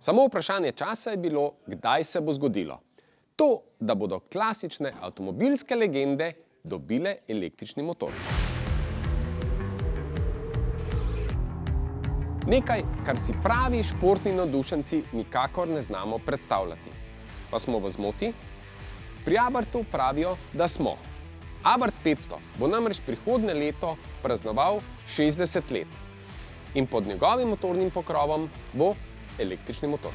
Samo vprašanje časa je bilo, kdaj se bo zgodilo. To, da bodo klasične avtomobilske legende dobile električni motor. Nekaj, kar si pravi športni navdušenci nikakor ne znamo predstavljati. Pa smo v zmoti? Pri Abarthu pravijo, da smo. Abarth 500 bo namreč prihodnje leto praznoval 60 let. In pod njegovim motornim pokrovom bo električni motor.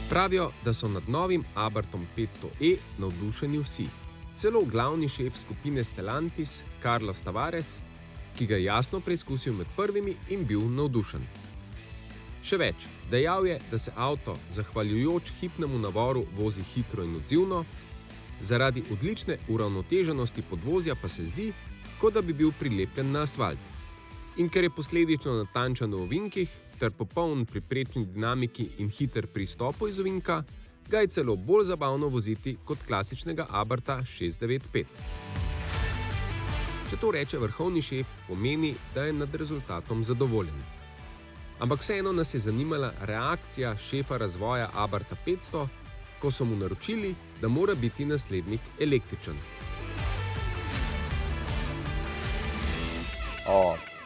Pravijo, da so nad novim Abarthom 500e navdušeni vsi. Celo glavni šef skupine Stellantis, Carlos Tavares, ki ga je jasno preizkusil med prvimi in bil navdušen. Še več, dejal je, da se avto, zahvaljujoč hipnemu navoru, vozi hitro in odzivno, zaradi odlične uravnoteženosti podvozja pa se zdi, kot da bi bil prilepljen na asfalt. In ker je posledično natančen v ovinkih ter popoln pri prečni dinamiki in hiter pri stopu iz ovinka, ga je celo bolj zabavno voziti kot klasičnega Abartha 695. Če to reče vrhovni šef, pomeni, da je nad rezultatom zadovoljen. Ampak vseeno nas je zanimala reakcija šefa razvoja Abartha 500, ko so mu naročili, da mora biti naslednik električen.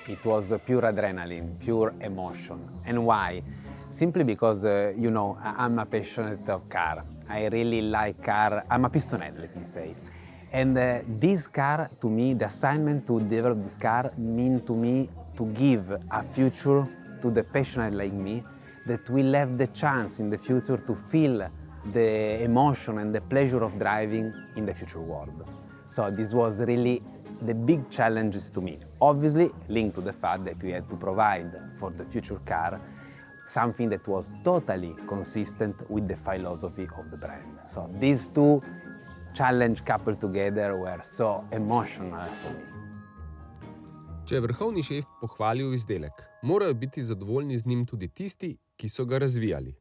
It was pure adrenaline, pure emotion. And why? Simply because, I'm a passionate of car. I really like car. I'm a pistonhead, let me say. And this car, to me, the assignment to develop this car mean to me to give a future to the passionate like me that will have the chance in the future to feel the emotion and the pleasure of driving in the future world. So this was really the big challenges to me. Obviously linked to the fact that we had to provide for the future car something that was totally consistent with the philosophy of the brand. So these two challenges coupled together were so emotional for me. Če je vrhovni šef pohvalil izdelek, morajo biti zadovoljni z njim tudi tisti, ki so ga razvijali.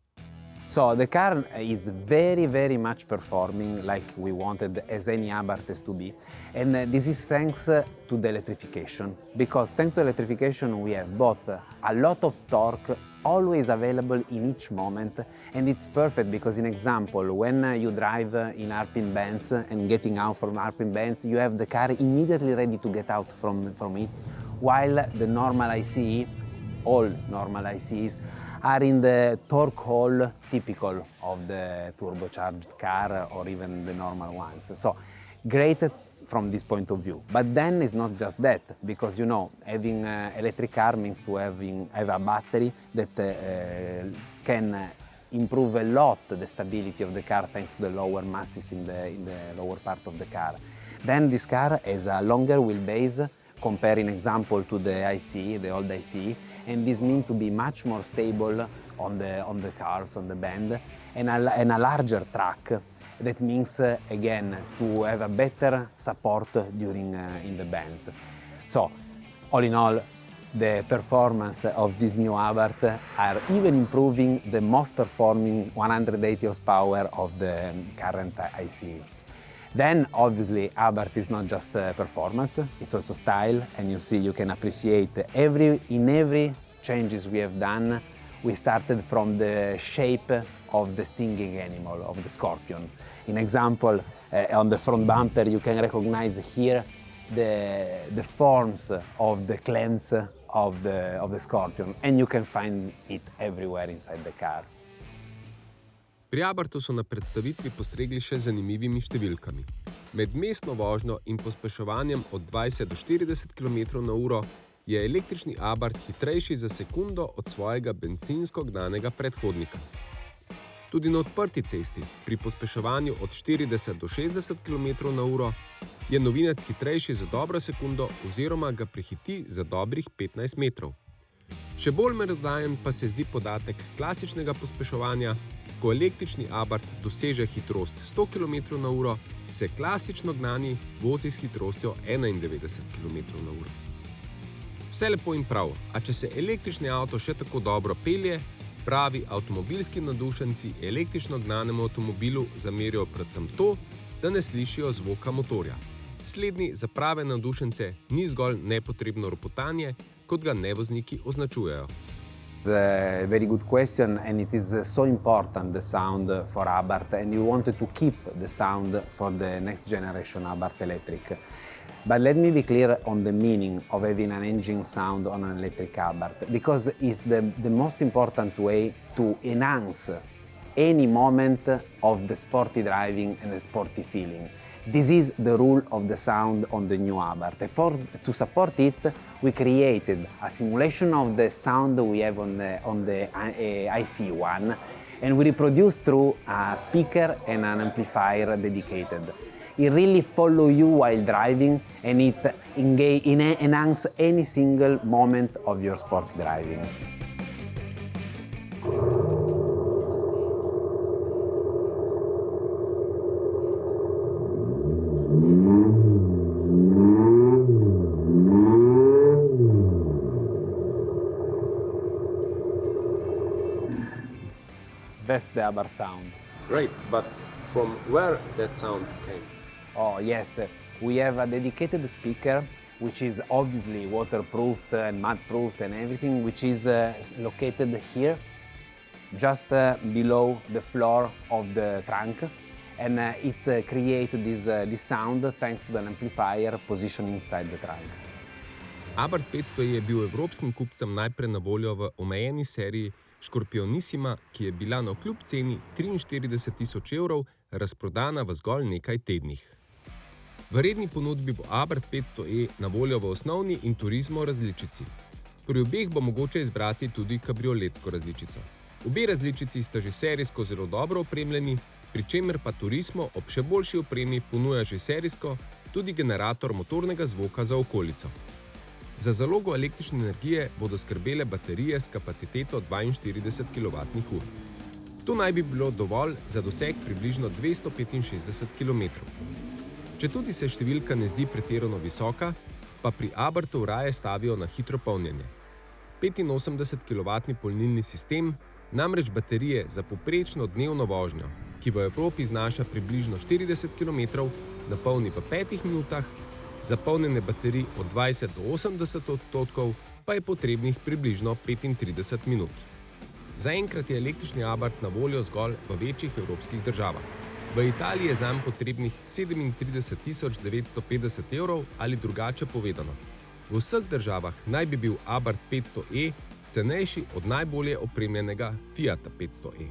So the car is very, very much performing like we wanted as any Abarth has to be. And this is thanks to the electrification. Because thanks to electrification we have both a lot of torque always available in each moment. And it's perfect because, in example, when you drive in hairpin bends and getting out from hairpin bends, you have the car immediately ready to get out from it. While the normal ICE, all normal ICEs, are in the torque hole typical of the turbocharged car or even the normal ones. So great from this point of view. But then it's not just that, because having electric car means to have a battery that can improve a lot the stability of the car thanks to the lower masses in the lower part of the car. Then this car has a longer wheelbase comparing example to the ICE, the old ICE, and this means to be much more stable on the cars, on the bend, and a larger track. That means, again, to have a better support during in the bends. So, all in all, the performance of this new Abarth are even improving the most performing 180 horsepower of the current ICE. Then, obviously, Abarth is not just performance, it's also style, and you can appreciate in every changes we have done. We started from the shape of the stinging animal, of the scorpion. In example, on the front bumper, you can recognize here the forms of the clams of the scorpion, and you can find it everywhere inside the car. Pri Abarthu so na predstavitvi postregli še zanimivimi številkami. Med mestno vožnjo in pospeševanjem od 20 do 40 km/h je električni Abarth hitrejši za sekundo od svojega bencinsko gnanega predhodnika. Tudi na odprti cesti, pri pospeševanju od 40 do 60 km/h, je novinec hitrejši za dobro sekundo oziroma ga prehiti za dobrih 15 metrov. Še bolj merodajen pa se zdi podatek klasičnega pospeševanja. Ko električni Abarth doseže hitrost 100 km/h, se klasično gnani vozi s hitrostjo 91 km/h. Vse lepo in prav, a če se električni avto še tako dobro pelje, pravi avtomobilski navdušenci električno gnanemu avtomobilu zamerijo predvsem to, da ne slišijo zvoka motorja. Slednji za prave navdušence ni zgolj nepotrebno ropotanje, kot ga nevozniki označujejo. It's a very good question, and it is so important, the sound for Abarth, and we wanted to keep the sound for the next generation Abarth electric. But let me be clear on the meaning of having an engine sound on an electric Abarth, because it's the most important way to enhance any moment of the sporty driving and the sporty feeling. This is the rule of the sound on the new Abarth. To support it, we created a simulation of the sound we have on the IC1, and we reproduced through a speaker and an amplifier dedicated. It really follows you while driving, and it enhances any single moment of your sport driving. That's the Abarth sound. Great, but from where that sound comes? Oh yes, we have a dedicated speaker which is obviously waterproofed and mud-proofed and everything, which is located here, just below the floor of the trunk, and it creates this sound thanks to an amplifier positioned inside the trunk. Abarth 500 je bil evropskim kupcem najprej na voljo v omejeni seriji Škorpionissima, ki je bila navkljub ceni 43.000 evrov razprodana v zgolj nekaj tednih. V redni ponudbi bo Abarth 500e na voljo v osnovni in turizmo različici. Pri obeh bo mogoče izbrati tudi kabrioletsko različico. Obe različici sta že serijsko zelo dobro opremljeni, pri čemer pa turizmo ob še boljši opremi ponuja že serijsko tudi generator motornega zvoka za okolico. Za zalogo električne energije bodo skrbele baterije s kapaciteto 42 kWh. To naj bi bilo dovolj za doseg približno 265 km. Četudi se številka ne zdi pretirano visoka, pa pri Abarthu raje stavijo na hitro polnjenje. 85 kW polnilni sistem namreč baterije za povprečno dnevno vožnjo, ki v Evropi znaša približno 40 km, napolni v 5 minutah, za polnjenje baterij od 20 do 80% pa je potrebnih približno 35 minut. Zaenkrat je električni Abarth na voljo zgolj v večjih evropskih državah. V Italiji je zanj potrebnih 37.950 evrov ali drugače povedano. V vseh državah naj bi bil Abarth 500e cenejši od najbolje opremljenega Fiata 500e.